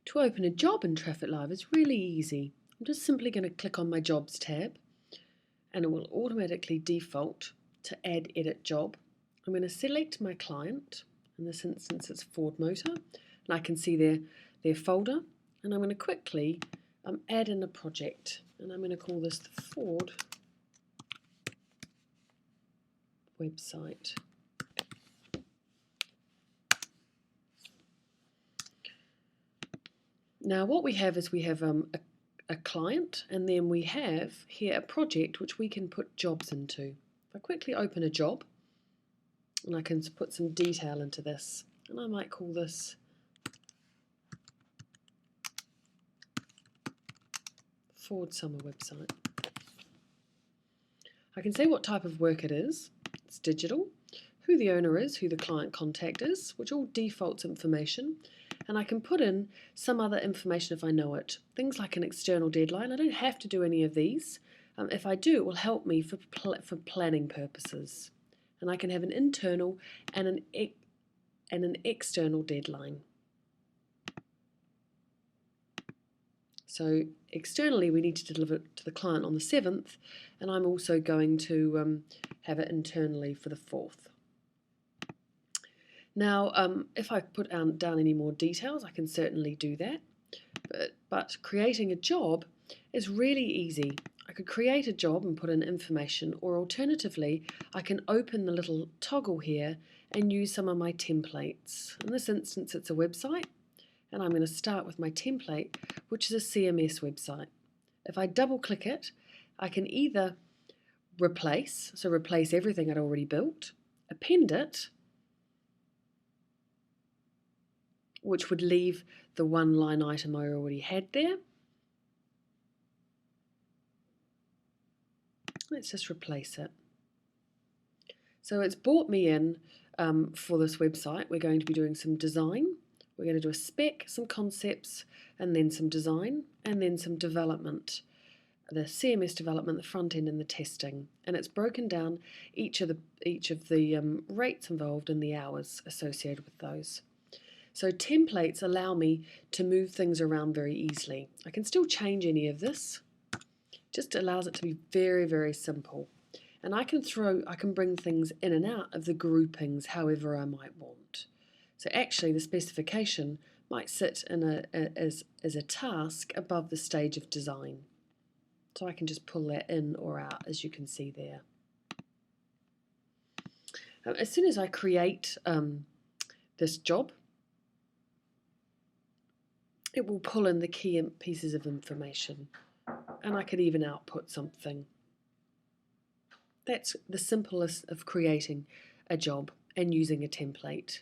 To open a job in Traffic Live is really easy. I'm just simply going to click on my Jobs tab and it will automatically default to Add Edit Job. I'm going to select my client. In this instance it's Ford Motor, and I can see their folder, and I'm going to quickly add in a project, and I'm going to call this the Ford website. Now what we have is we have a client, and then we have here a project which we can put jobs into. If I quickly open a job, and I can put some detail into this, and I might call this Ford Summer website. I can say what type of work it is. It's digital, who the owner is, who the client contact is, which all defaults information, and I can put in some other information if I know it. Things like an external deadline. I don't have to do any of these. If I do, it will help me for planning purposes. And I can have an internal and an external deadline. So externally we need to deliver it to the client on the 7th, and I'm also going to have it internally for the 4th. Now if I put down any more details, I can certainly do that, but creating a job is really easy. I could create a job and put in information, or alternatively I can open the little toggle here and use some of my templates. In this instance it's a website, and I'm going to start with my template, which is a CMS website. If I double click it, I can either replace everything I'd already built, append it, which would leave the one line item I already had there. Let's just replace it. So it's brought me in for this website. We're going to be doing some design. We're going to do a spec, some concepts, and then some design, and then some development. The CMS development, the front end, and the testing. And it's broken down each of the rates involved and the hours associated with those. So templates allow me to move things around very easily. I can still change any of this. Just allows it to be very, very simple. And I can bring things in and out of the groupings however I might want. So actually the specification might sit in as a task above the stage of design. So I can just pull that in or out, as you can see there. As soon as I create this job, it will pull in the key pieces of information, and I could even output something. That's the simplest of creating a job and using a template.